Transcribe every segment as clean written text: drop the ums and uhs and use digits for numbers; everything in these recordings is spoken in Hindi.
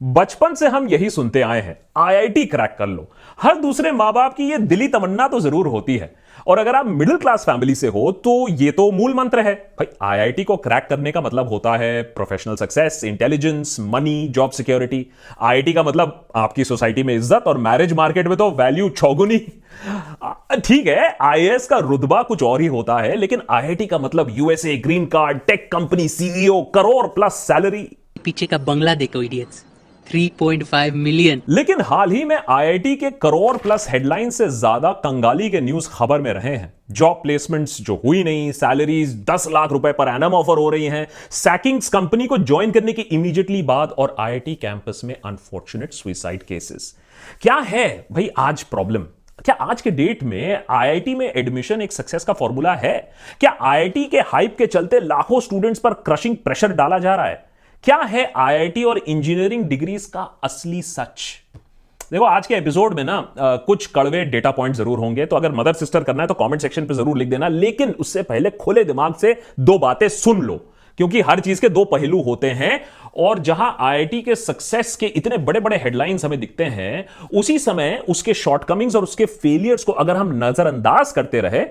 बचपन से हम यही सुनते आए हैं, आईआईटी क्रैक कर लो। हर दूसरे मां बाप की यह दिली तमन्ना तो जरूर होती है, और अगर आप मिडिल क्लास फैमिली से हो तो यह तो मूल मंत्र है भाई। आईआईटी को क्रैक करने का मतलब होता है professional success, intelligence, money, job security. IIT का मतलब आपकी सोसाइटी में इज्जत, और मैरिज मार्केट में तो वैल्यू चौगुनी। ठीक है, आईएएस का रुतबा कुछ और ही होता है, लेकिन आईआईटी का मतलब USA, green card, tech company CEO, crore plus salary. पीछे का बंगला देखो इडियट्स, 3.5 मिलियन। लेकिन हाल ही में आईआईटी के करोड़ प्लस हेडलाइन से ज्यादा कंगाली के न्यूज खबर में रहे हैं। जॉब प्लेसमेंट्स जो हुई नहीं, सैलरीज 10 लाख रुपए पर एनम ऑफर हो रही हैं, सैकिंग्स कंपनी को ज्वाइन करने की इमीडिएटली बाद, और आईआईटी कैंपस में अनफॉर्चुनेट सुसाइड केसेस। क्या है भाई आज प्रॉब्लम? क्या आज के डेट में आईआईटी में एडमिशन एक सक्सेस का फॉर्मूला है? क्या आईआईटी के हाइप के चलते लाखों स्टूडेंट्स पर क्रशिंग प्रेशर डाला जा रहा है? क्या है आईआईटी और इंजीनियरिंग डिग्रीज का असली सच? देखो, आज के एपिसोड में ना कुछ कड़वे डेटा पॉइंट जरूर होंगे, तो अगर मदर सिस्टर करना है तो कमेंट सेक्शन पे जरूर लिख देना, लेकिन उससे पहले खुले दिमाग से दो बातें सुन लो, क्योंकि हर चीज के दो पहलू होते हैं। और जहां आईआईटी के सक्सेस के इतने बड़े बड़े हेडलाइंस हमें दिखते हैं, उसी समय उसके शॉर्टकमिंग्स और उसके फेलियर्स को अगर हम नजरअंदाज करते रहे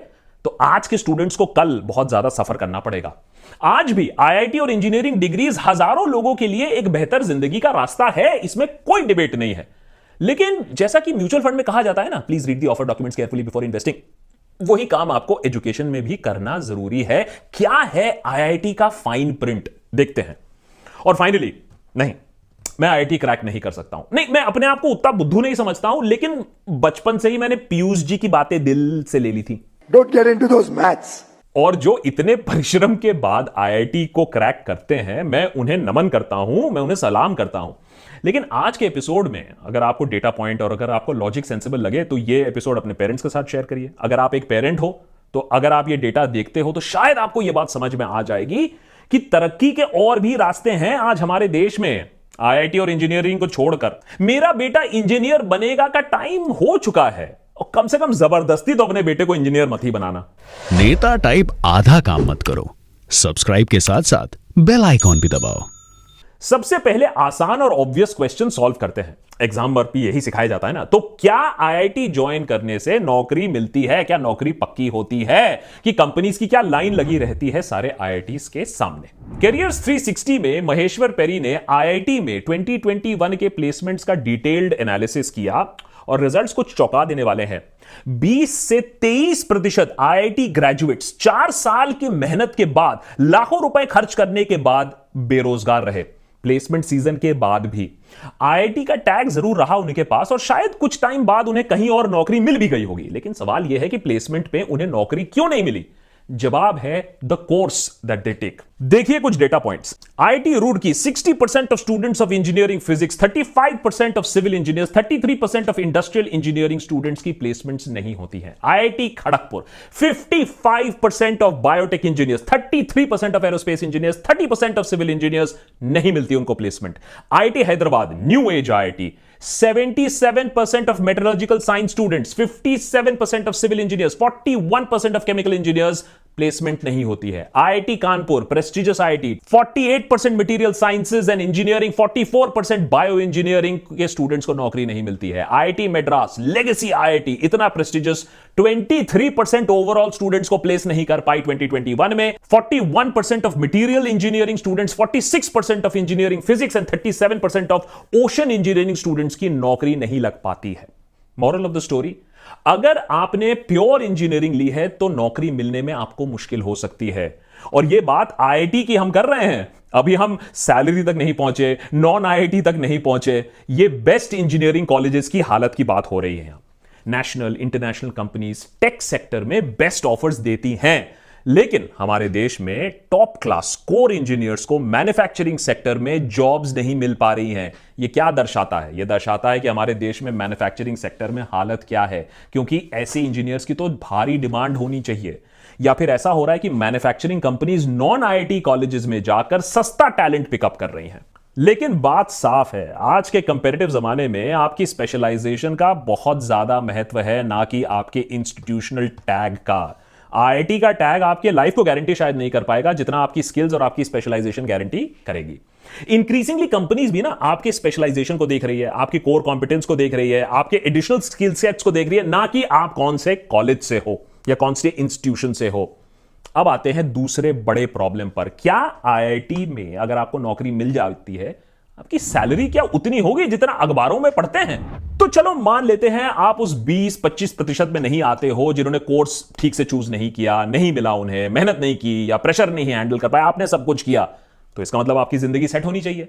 तो आज के स्टूडेंट्स को कल बहुत ज्यादा सफर करना पड़ेगा। आज भी आईआईटी और इंजीनियरिंग डिग्रीज हजारों लोगों के लिए एक बेहतर जिंदगी का रास्ता है, इसमें कोई डिबेट नहीं है। लेकिन जैसा कि म्यूचुअल फंड में कहा जाता है ना, please read the offer documents carefully before investing, वही काम आपको एजुकेशन में भी करना जरूरी है। क्या है आईआईटी का फाइन प्रिंट, देखते हैं। और फाइनली, नहीं, मैं आईआईटी क्रैक नहीं कर सकता हूं, नहीं, मैं अपने आप को उतना बुद्धू नहीं समझता हूं, लेकिन बचपन से ही मैंने पीयूष जी की बातें दिल से ले ली थी। Don't get into those maths. और जो इतने परिश्रम के बाद आईआईटी को क्रैक करते हैं, मैं उन्हें नमन करता हूं, मैं उन्हें सलाम करता हूं। लेकिन आज के एपिसोड में अगर आपको डेटा पॉइंट और अगर आपको लॉजिक सेंसिबल लगे तो ये एपिसोड अपने पेरेंट्स के साथ शेयर करिए। अगर आप एक पेरेंट हो तो अगर आप ये डेटा देखते हो तो शायद आपको ये बात समझ में आ जाएगी कि तरक्की के और भी रास्ते हैं आज हमारे देश में। आईआईटी और इंजीनियरिंग को छोड़कर मेरा बेटा इंजीनियर बनेगा का टाइम हो चुका है, और कम से कम जबरदस्ती तो अपने बेटे को इंजीनियर मत ही बनाना। नेता टाइप आधा काम मत करो, सब्सक्राइब के साथ साथ बेल आइकॉन भी दबाओ। सबसे पहले आसान और ऑब्वियस क्वेश्चन सॉल्व करते हैं। एग्जाम वर्क भी यही सिखाया जाता है ना। तो क्या आईआईटी ज्वाइन करने से नौकरी मिलती है? क्या नौकरी पक्की होती है? कि कंपनीज की क्या लाइन लगी रहती है सारे आईआईटीज के सामने? कैरियर्स 360 में महेश्वर पेरी ने आईआईटी में 2021 के प्लेसमेंट्स का डिटेल्ड एनालिसिस किया, और रिजल्ट्स कुछ चौंका देने वाले हैं। 20 से 23% आईआईटी ग्रेजुएट्स 4 साल की मेहनत के बाद, लाखों रुपए खर्च करने के बाद बेरोजगार रहे। प्लेसमेंट सीजन के बाद भी आईआईटी का टैग जरूर रहा उनके पास, और शायद कुछ टाइम बाद उन्हें कहीं और नौकरी मिल भी गई होगी। लेकिन सवाल यह है कि प्लेसमेंट पे उन्हें नौकरी क्यों नहीं मिली? जवाब है the course that they take. देखिए कुछ data points. IIT Roorkee 60% of students of engineering physics, 35% of civil engineers, 33% of industrial engineering students की प्लेसमेंट्स नहीं होती है। IIT Kharagpur 55% of biotech engineers, 33% of aerospace engineers, 30% of civil engineers, नहीं मिलती उनको placement. IIT Hyderabad new age IIT 77% of metallurgical science students, 57% of civil engineers, 41% of chemical engineers, placement नहीं होती है। IIT Kanpur prestigious IIT 48% material sciences and engineering, 44% bio engineering के स्टूडेंट्स को नौकरी नहीं मिलती है। आईआईटी मद्रास लेगेसी आईआईटी इतना प्रेस्टिजियस 23% ओवरऑल स्टूडेंट्स को प्लेस नहीं कर पाई 2021 में। 41% of material engineering students, 46% of engineering physics and 37% of ocean engineering students की नौकरी नहीं लग पाती है। मॉरल ऑफ द स्टोरी, अगर आपने प्योर इंजीनियरिंग ली है तो नौकरी मिलने में आपको मुश्किल हो सकती है। और यह बात आईआईटी की हम कर रहे हैं, अभी हम सैलरी तक नहीं पहुंचे, नॉन आईआईटी तक नहीं पहुंचे। यह बेस्ट इंजीनियरिंग कॉलेजेस की हालत की बात हो रही है। National international companies tech sector में बेस्ट ऑफर्स देती हैं, लेकिन हमारे देश में टॉप क्लास कोर इंजीनियर्स को मैन्युफैक्चरिंग सेक्टर में जॉब्स नहीं मिल पा रही हैं। यह क्या दर्शाता है? यह दर्शाता है कि हमारे देश में मैन्युफैक्चरिंग सेक्टर में हालत क्या है, क्योंकि ऐसे इंजीनियर्स की तो भारी डिमांड होनी चाहिए। या फिर ऐसा हो रहा है कि manufacturing companies non IIT colleges में जाकर सस्ता टैलेंट पिकअप कर रही हैं। लेकिन बात साफ है, आज के कंपेरेटिव जमाने में आपकी स्पेशलाइजेशन का बहुत ज्यादा महत्व है, ना कि आपके इंस्टीट्यूशनल टैग का। आईआईटी का टैग आपके लाइफ को गारंटी शायद नहीं कर पाएगा जितना आपकी स्किल्स और आपकी स्पेशलाइजेशन गारंटी करेगी। इंक्रीजिंगली कंपनीज भी ना आपके स्पेशलाइजेशन को देख रही है, आपकी कोर कॉम्पिटेंस को देख रही है, आपके एडिशनल स्किल सेट्स को देख रही है, ना कि आप कौन से कॉलेज से हो या कौन से इंस्टीट्यूशन से हो। अब आते हैं दूसरे बड़े प्रॉब्लम पर। क्या आईआईटी में अगर आपको नौकरी मिल जाती है, आपकी सैलरी क्या उतनी होगी जितना अखबारों में पढ़ते हैं? तो चलो मान लेते हैं आप उस 20-25% में नहीं आते हो जिन्होंने कोर्स ठीक से चूज नहीं किया, नहीं मिला उन्हें, मेहनत नहीं की या प्रेशर नहीं हैंडल कर पाया, आपने सब कुछ किया, तो इसका मतलब आपकी जिंदगी सेट होनी चाहिए।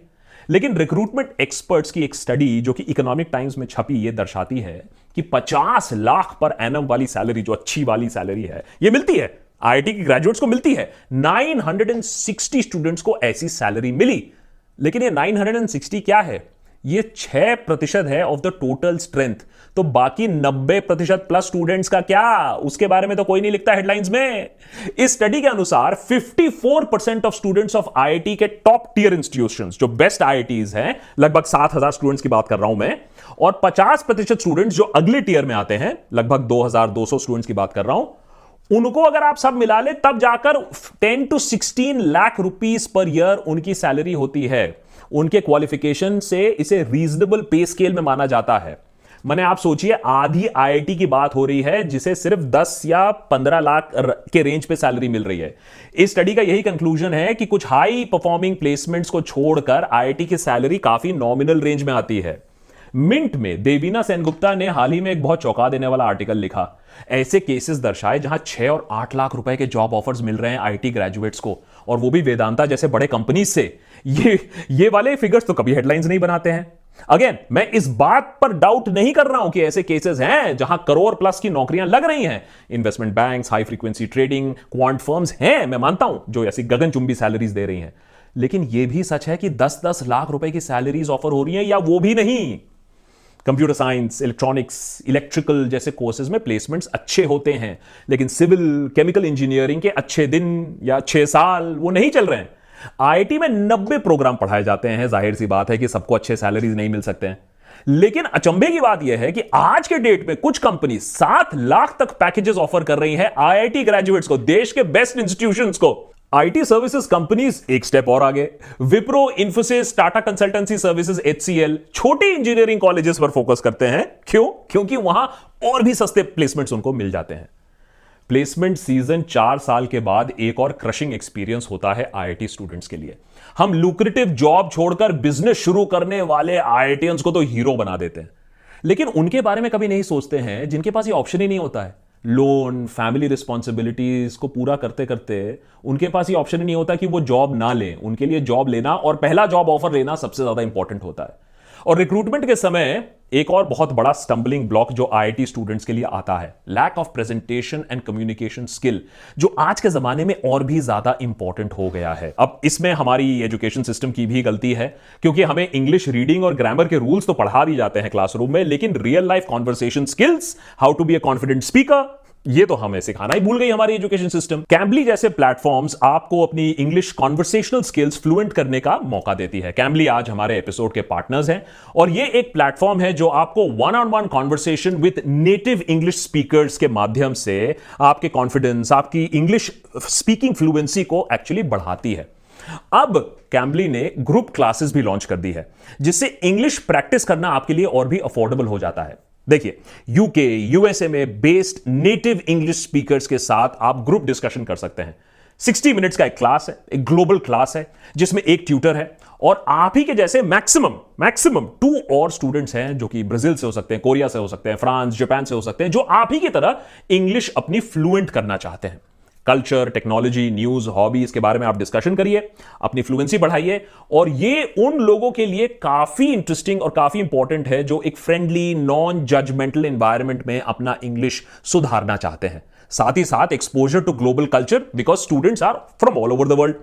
लेकिन रिक्रूटमेंट एक्सपर्ट्स की एक स्टडी जो कि इकोनॉमिक टाइम्स में छपी, ये दर्शाती है कि 50 लाख पर एनम वाली सैलरी, जो अच्छी वाली सैलरी है, ये मिलती है आईआईटी के ग्रेजुएट्स को मिलती है। 960 स्टूडेंट्स को ऐसी सैलरी मिली। लेकिन ये 960 क्या है? ये 6% है ऑफ द टोटल स्ट्रेंथ। तो बाकी 90% प्लस स्टूडेंट्स का क्या? उसके बारे में तो कोई नहीं लिखता हेडलाइंस में। इस स्टडी के अनुसार 54% ऑफ स्टूडेंट्स ऑफ आईआईटी के टॉप टियर इंस्टीट्यूशंस, जो बेस्ट आईआईटीज हैं, लगभग 7,000 स्टूडेंट्स की बात कर रहा हूं मैं, और 50% स्टूडेंट्स जो अगले टियर में आते हैं, लगभग 2,200 स्टूडेंट्स की बात कर रहा हूं, उनको अगर आप सब मिला ले तब जाकर 10 to 16 lakh rupees per year उनकी सैलरी होती है। उनके क्वालिफिकेशन से इसे रीजनेबल पे स्केल में माना जाता है। मैंने आप सोचिए, आधी आईआईटी की बात हो रही है जिसे सिर्फ 10 या 15 लाख के रेंज पे सैलरी मिल रही है। इस स्टडी का यही कंक्लूजन है कि कुछ हाई परफॉर्मिंग प्लेसमेंट्स को छोड़कर आईआईटी की सैलरी काफी नॉमिनल रेंज में आती है। मिंट में देवीना सेनगुप्ता ने हाल ही में एक बहुत चौंका देने वाला आर्टिकल लिखा। ऐसे केसेस दर्शाए जहां 6 और 8 लाख रुपए के जॉब ऑफर्स मिल रहे हैं आईटी ग्रेजुएट्स को, और वो भी वेदांता जैसे बड़े कंपनी से। ये वाले फिगर्स तो कभी हेडलाइंस नहीं बनाते हैं। अगेन, मैं इस बात पर डाउट नहीं कर रहा हूं कि ऐसे केसेस हैं जहां करोड़ प्लस की नौकरियां लग रही हैं। Investment banks, high frequency trading, quant firms हैं, मैं मानता हूं, जो ऐसी गगनचुंबी सैलरीज दे रही हैं। लेकिन यह भी सच है कि 10-10 लाख रुपए की सैलरीज ऑफर हो रही हैं, या वो भी नहीं। कंप्यूटर साइंस, इलेक्ट्रॉनिक्स, इलेक्ट्रिकल जैसे कोर्सेज में प्लेसमेंट्स अच्छे होते हैं, लेकिन सिविल, केमिकल इंजीनियरिंग के अच्छे दिन या 6 साल वो नहीं चल रहे हैं। आईआईटी में 90 प्रोग्राम पढ़ाए जाते हैं। जाहिर सी बात है कि सबको अच्छे सैलरीज नहीं मिल सकते हैं। लेकिन अचंभे की बात यह है कि आज के डेट में कुछ कंपनी 7 लाख तक पैकेजेस ऑफर कर रही है आईआईटी ग्रेजुएट्स को, देश के बेस्ट इंस्टीट्यूशंस को। आईटी सर्विसेज कंपनीज एक स्टेप और आगे, Wipro, Infosys, Tata consultancy services, HCL, छोटे इंजीनियरिंग कॉलेजेस पर फोकस करते हैं। क्यों? क्योंकि वहां और भी सस्ते प्लेसमेंट्स उनको मिल जाते हैं। प्लेसमेंट सीजन 4 साल के बाद एक और क्रशिंग एक्सपीरियंस होता है आईआईटी स्टूडेंट्स के लिए। हम लुक्रेटिव जॉब छोड़कर बिजनेस शुरू करने वाले आईआईटीएंस को तो हीरो बना देते हैं, लेकिन उनके बारे में कभी नहीं सोचते हैं जिनके पास ये ऑप्शन ही नहीं होता है। लोन, फैमिली रिस्पॉन्सिबिलिटीज को पूरा करते करते उनके पास ये ऑप्शन ही नहीं होता कि वो जॉब ना लें। उनके लिए जॉब लेना और पहला जॉब ऑफर लेना सबसे ज्यादा इंपॉर्टेंट होता है। और रिक्रूटमेंट के समय एक और बहुत बड़ा स्टंबलिंग ब्लॉक जो आईआईटी स्टूडेंट्स के लिए आता है, lack of presentation and communication skill, जो आज के जमाने में और भी ज्यादा इंपॉर्टेंट हो गया है। अब इसमें हमारी एजुकेशन सिस्टम की भी गलती है, क्योंकि हमें इंग्लिश रीडिंग और ग्रामर के रूल्स तो पढ़ा दी जाते हैं क्लासरूम में, लेकिन real life conversation skills, how to be a confident speaker, ये तो हमें सिखाना ही भूल गई हमारी एजुकेशन सिस्टम। कैम्बली जैसे प्लेटफॉर्म्स आपको अपनी इंग्लिश कॉन्वर्सेशनल स्किल्स फ्लुएंट करने का मौका देती है। कैम्बली आज हमारे एपिसोड के पार्टनर्स हैं, और ये एक प्लेटफॉर्म है जो आपको one on one conversation with native English speakers के माध्यम से आपके कॉन्फिडेंस, आपकी इंग्लिश स्पीकिंग फ्लुएंसी को एक्चुअली बढ़ाती है। अब कैम्बली ने ग्रुप क्लासेस भी लॉन्च कर दी है, जिससे इंग्लिश प्रैक्टिस करना आपके लिए और भी अफोर्डेबल हो जाता है। देखिए, यूके, यूएसए में बेस्ड नेटिव इंग्लिश स्पीकर्स के साथ आप ग्रुप डिस्कशन कर सकते हैं। 60 मिनट्स का एक क्लास है, एक ग्लोबल क्लास है, जिसमें एक ट्यूटर है, और आप ही के जैसे मैक्सिमम 2 और स्टूडेंट्स हैं, जो कि ब्राजील से हो सकते हैं, कोरिया से हो सकते हैं, फ्रांस, जापान से हो सकते हैं, जो आप ही की तरह इंग्लिश अपनी फ्लुएंट करना चाहते हैं। कल्चर, टेक्नोलॉजी, न्यूज, हॉबीज के बारे में आप डिस्कशन करिए, अपनी फ्लुएंसी बढ़ाइए, और ये उन लोगों के लिए काफी इंटरेस्टिंग और काफी इंपॉर्टेंट है जो एक फ्रेंडली, नॉन जजमेंटल एनवायरनमेंट में अपना इंग्लिश सुधारना चाहते हैं। साथ ही साथ exposure to global culture, because students are from all over the world.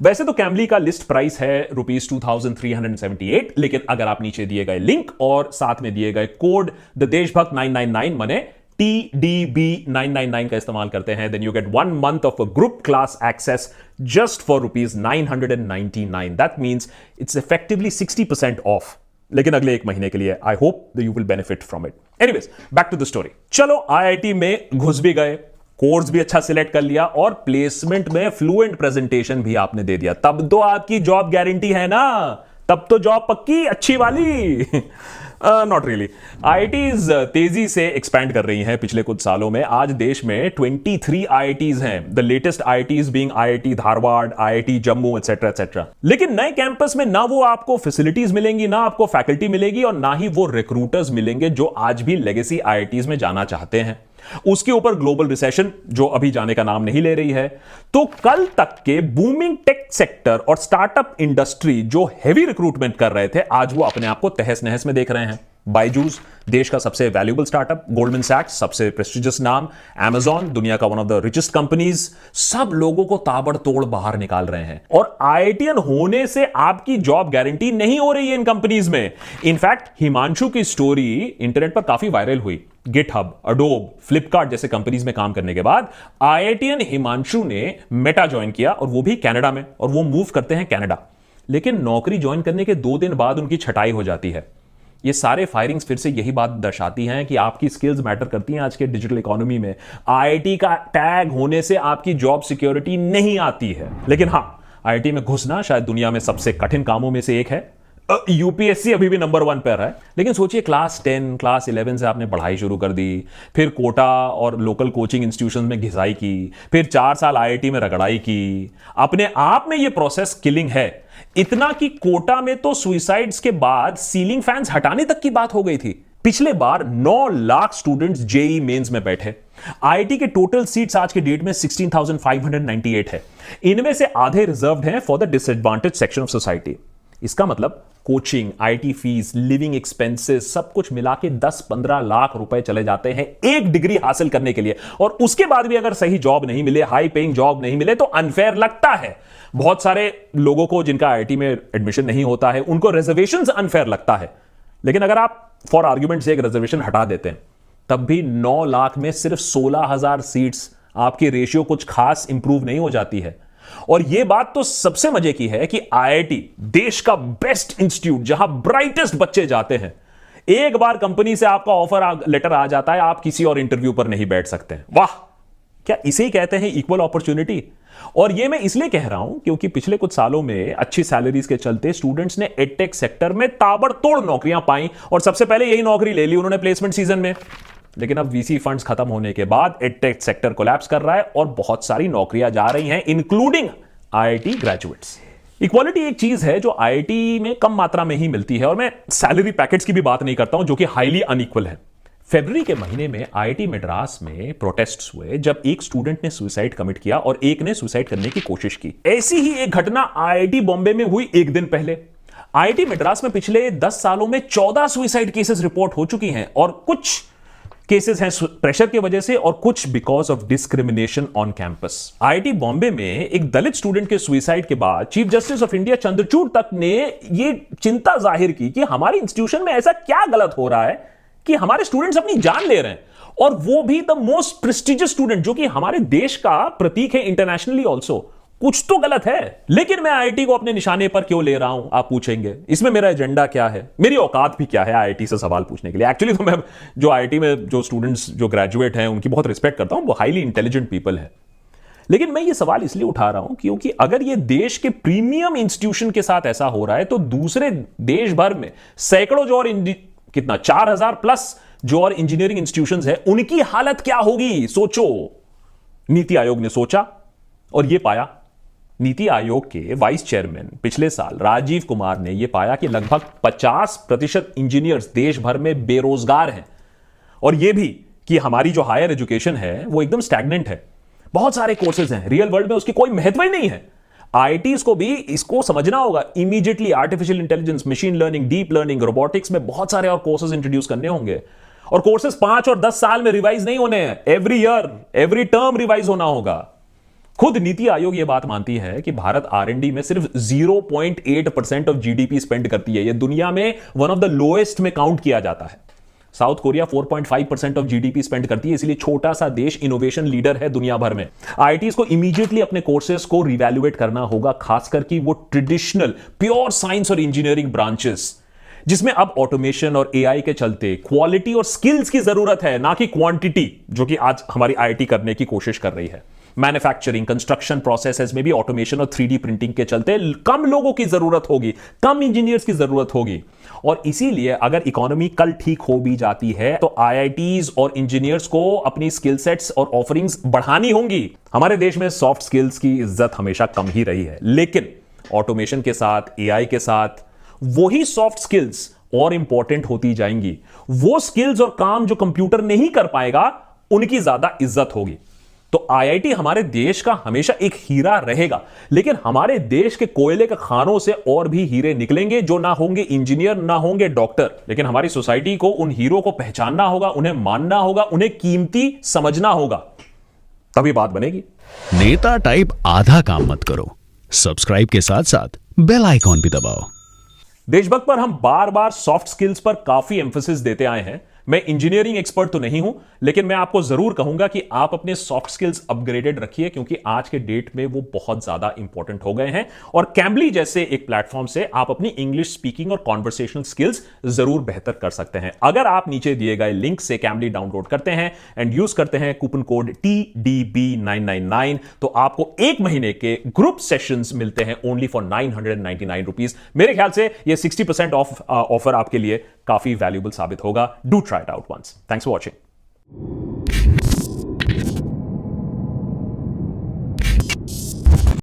वैसे तो कैम्बली का लिस्ट प्राइस है ₹2378, लेकिन अगर आप नीचे दिए गए लिंक और साथ में दिए गए कोड द देशभक्त 999 माने TDB999 का इस्तेमाल करते हैं, then you get 1 month of a group class access just for ₹999. That means it's effectively 60% off. लेकिन अगले 1 महीने के लिए I hope that you will benefit from it. Anyways, back to the story. चलो, IIT में घुस भी गए, कोर्स भी अच्छा सिलेक्ट कर लिया और प्लेसमेंट में फ्लुएंट प्रेजेंटेशन भी आपने दे दिया, तब तो आपकी जॉब गारंटी है ना, तब तो जॉब पक्की अच्छी वाली। Not really. आईआईटीज तेजी से एक्सपैंड कर रही हैं पिछले कुछ सालों में। आज देश में 23 आईआईटीज हैं, the latest IITs being IIT Dharwad, IIT Jammu etcetera etcetera. लेकिन नए कैंपस में ना वो आपको फैसिलिटीज मिलेंगी, ना आपको फैकल्टी मिलेगी, और ना ही वो रिक्रूटर्स मिलेंगे जो आज भी लेगेसी आईआईटीज में जाना चाहते हैं। उसके ऊपर ग्लोबल रिसेशन जो अभी जाने का नाम नहीं ले रही है। तो कल तक के बूमिंग टेक सेक्टर और स्टार्टअप इंडस्ट्री जो हैवी रिक्रूटमेंट कर रहे थे, आज वो अपने आप को तहस नहस में देख रहे हैं। बायजूस देश का सबसे वैल्यूएबल स्टार्टअप, गोल्डमैन सैक्स सबसे प्रेस्टिजियस नाम, अमेज़न दुनिया का one of the richest companies, सब लोगों को ताबड़तोड़ बाहर निकाल रहे हैं। और आईआईटीएन होने से आपकी जॉब गारंटी नहीं हो रही है इन कंपनीज में। इनफैक्ट हिमांशु की स्टोरी इंटरनेट पर काफी वायरल हुई। गिटहब, अडोब, फ्लिपकार्ट जैसे कंपनीज में काम करने के बाद आईआईटीएन हिमांशु ने मेटा ज्वाइन किया, और वो भी कनाडा में, और वो मूव करते हैं कनाडा। लेकिन नौकरी ज्वाइन करने के 2 दिन बाद उनकी छटाई हो जाती है। ये सारे फायरिंग्स फिर से यही बात दर्शाती हैं कि आपकी स्किल्स मैटर करती हैं आज के डिजिटल इकोनॉमी में। आईआईटी का टैग होने से आपकी जॉब सिक्योरिटी नहीं आती है। लेकिन हां, आईआईटी में घुसना शायद दुनिया में सबसे कठिन कामों में से एक है। यूपीएससी अभी भी नंबर 1 पर है। लेकिन सोचिए, क्लास 10, क्लास 11 से आपने पढ़ाई शुरू कर दी, फिर कोटा और लोकल कोचिंग इंस्टीट्यूशन में घिसाई की, फिर 4 साल आईआईटी में रगड़ाई की। अपने आप में यह प्रोसेस किलिंग है। इतना कि कोटा में तो सुइसाइड्स के बाद सीलिंग फैंस हटाने तक की बात हो गई थी। पिछले बार 9 लाख स्टूडेंट्स जेई मेंस में बैठे। आईआईटी के टोटल सीट्स आज के डेट में 16,598 है। इनमें से आधे रिजर्व्ड हैं for the disadvantage section of society. इसका मतलब coaching, IT fees, living expenses सब कुछ मिला के 10-15 लाख रुपए चले जाते हैं एक डिग्री हासिल करने के लिए। और उसके बाद भी अगर सही जॉब नहीं मिले, हाई पेइंग जॉब नहीं मिले, तो अनफेयर लगता है। बहुत सारे लोगों को जिनका आईआईटी में एडमिशन नहीं होता है, उनको रिजर्वेशंस अनफेयर लगता है। लेकिन अगर आप फॉर आर्ग्यूमेंट से एक रिजर्वेशन हटा देते हैं, तब भी 9 लाख में सिर्फ 16,000 सीट्स, आपकी रेशियो कुछ खास इंप्रूव नहीं हो जाती है। और यह बात तो सबसे मजे की है कि आईआईटी देश का बेस्ट इंस्टीट्यूट, जहां ब्राइटेस्ट बच्चे जाते हैं, एक बार कंपनी से आपका ऑफर लेटर आ जाता है, आप किसी और इंटरव्यू पर नहीं बैठ सकते हैं। वाह, क्या इसे ही कहते हैं इक्वल अपॉर्चुनिटी। और यह मैं इसलिए कह रहा हूं क्योंकि पिछले कुछ सालों में अच्छी सैलरीज के चलते स्टूडेंट्स ने एडटेक सेक्टर में ताबड़तोड़ नौकरियां पाई, और सबसे पहले यही नौकरी ले ली उन्होंने प्लेसमेंट सीजन में। लेकिन अब वीसी फंड्स खत्म होने के बाद एडटेक सेक्टर कोलैप्स कर रहा है और बहुत सारी नौकरियां जा रही हैं, इंक्लूडिंग आईआईटी ग्रेजुएट्स। इक्वालिटी एक चीज है जो आईआईटी में कम मात्रा में ही मिलती है, और मैं सैलरी पैकेट्स की भी बात नहीं करता हूं जो कि हाईली अनइक्वल है। फरवरी के महीने में आईआईटी मद्रास में प्रोटेस्ट्स हुए जब एक स्टूडेंट ने सुसाइड कमिट किया और एक ने सुसाइड करने की कोशिश की। ऐसी ही एक घटना आईआईटी बॉम्बे में हुई एक दिन पहले। आईआईटी मद्रास में पिछले 10 सालों में 14 सुसाइड केसेस रिपोर्ट हो चुकी हैं, और कुछ केसेस हैं प्रेशर की वजह से और कुछ because of discrimination on campus. IIT Bombay में एक दलित स्टूडेंट के सुसाइड के बाद chief justice of India Chandrachud तक ने यह चिंता जाहिर की कि हमारे इंस्टीट्यूशन में ऐसा क्या गलत हो रहा है कि हमारे स्टूडेंट्स अपनी जान ले रहे हैं, और वो भी द मोस्ट प्रेस्टिजियस स्टूडेंट जो कि हमारे देश का प्रतीक है इंटरनेशनली ऑल्सो। कुछ तो गलत है। लेकिन मैं आईआईटी को अपने निशाने पर क्यों ले रहा हूं, आप पूछेंगे। इसमें मेरा एजेंडा क्या है, मेरी औकात भी क्या है आईआईटी से सवाल पूछने के लिए। एक्चुअली तो मैं जो आईआईटी में जो स्टूडेंट्स जो ग्रेजुएट हैं उनकी बहुत रिस्पेक्ट करता हूं, वो हाईली इंटेलिजेंट पीपल है। लेकिन मैं ये सवाल इसलिए उठा रहा हूं क्योंकि अगर ये देश के प्रीमियम इंस्टीट्यूशन के साथ ऐसा हो रहा है, तो दूसरे देश भर में सैकड़ों जो और कितना 4000 प्लस जो और इंजीनियरिंग इंस्टीट्यूशंस है, उनकी हालत क्या होगी सोचो। नीति आयोग ने सोचा और यह पाया, नीति आयोग के वाइस चेयरमैन पिछले साल राजीव कुमार ने यह पाया कि लगभग 50% इंजीनियर्स देश भर में बेरोजगार हैं, और यह भी कि हमारी जो हायर एजुकेशन है वो एकदम स्टैग्नेंट है। बहुत सारे कोर्सेज हैं, रियल वर्ल्ड में उसकी कोई महत्व ही नहीं है। आईआईटीज को भी इसको समझना होगा। Immediately artificial intelligence, machine learning, deep learning, robotics में बहुत सारे और कोर्सेज इंट्रोड्यूस करने होंगे, और कोर्सेज 5 और 10 साल में रिवाइज नहीं होने हैं। Every year, every term revise होना होगा। खुद नीति आयोग यह बात मानती है कि भारत आरएनडी में सिर्फ 0.8% ऑफ जीडीपी स्पेंड करती है। यह दुनिया में वन ऑफ द लोएस्ट में काउंट किया जाता है। South Korea 4.5% of GDP spend करती है, इसलिए छोटा सा देश इनोवेशन लीडर है दुनिया भर में। आईआईटीज को इमीडिएटली अपने कोर्सेज को रिवैल्यूएट करना होगा, खासकर कि वो ट्रेडिशनल प्योर साइंस और इंजीनियरिंग ब्रांचेस। जिसमें अब ऑटोमेशन और एआई के चलते क्वालिटी और स्किल्स की जरूरत है, ना कि क्वांटिटी, जो कि आज हमारी आईआईटी करने की कोशिश कर रही है। मैन्युफैक्चरिंग, कंस्ट्रक्शन प्रोसेसेस में भी ऑटोमेशन और 3D प्रिंटिंग के चलते कम लोगों की जरूरत होगी, कम इंजीनियर्स की जरूरत होगी। और इसीलिए अगर इकोनॉमी कल ठीक हो भी जाती है तो आईआईटीज और इंजीनियर्स को अपनी स्किल सेट्स और ऑफरिंग्स बढ़ानी होंगी। हमारे देश में सॉफ्ट स्किल्स की इज्जत हमेशा कम ही रही है, लेकिन ऑटोमेशन के साथ, एआई के साथ वही सॉफ्ट स्किल्स और इंपॉर्टेंट होती जाएंगी। वो स्किल्स और काम जो कंप्यूटर नहीं कर पाएगा, उनकी ज्यादा इज्जत होगी। तो आईआईटी हमारे देश का हमेशा एक हीरा रहेगा, लेकिन हमारे देश के कोयले के खानों से और भी हीरे निकलेंगे, जो ना होंगे इंजीनियर, ना होंगे डॉक्टर। लेकिन हमारी सोसाइटी को उन हीरो को पहचानना होगा, उन्हें मानना होगा, उन्हें कीमती समझना होगा, तभी बात बनेगी। नेता टाइप आधा काम मत करो, सब्सक्राइब के साथ साथ बेल आइकॉन भी दबाओ। देशभक्त पर हम बार बार सॉफ्ट स्किल्स पर काफी एम्फेसिस देते आए हैं। मैं इंजीनियरिंग एक्सपर्ट तो नहीं हूं, लेकिन मैं आपको जरूर कहूंगा कि आप अपने सॉफ्ट स्किल्स अपग्रेडेड रखिए, क्योंकि आज के डेट में वो बहुत ज्यादा इंपॉर्टेंट हो गए हैं। और कैम्बली जैसे एक प्लेटफॉर्म से आप अपनी इंग्लिश स्पीकिंग और कॉन्वर्सेशनल स्किल्स जरूर बेहतर कर सकते हैं। अगर आप नीचे दिए गए लिंक से कैम्बली डाउनलोड करते हैं एंड यूज करते हैं कूपन कोड TDB999, तो आपको 1 महीने के ग्रुप सेशंस मिलते हैं ओनली फॉर 999 रुपीज। मेरे ख्याल से ये 60% ऑफ ऑफर आपके लिए काफी वैल्यूबल साबित होगा। Do try it out once. Thanks for watching.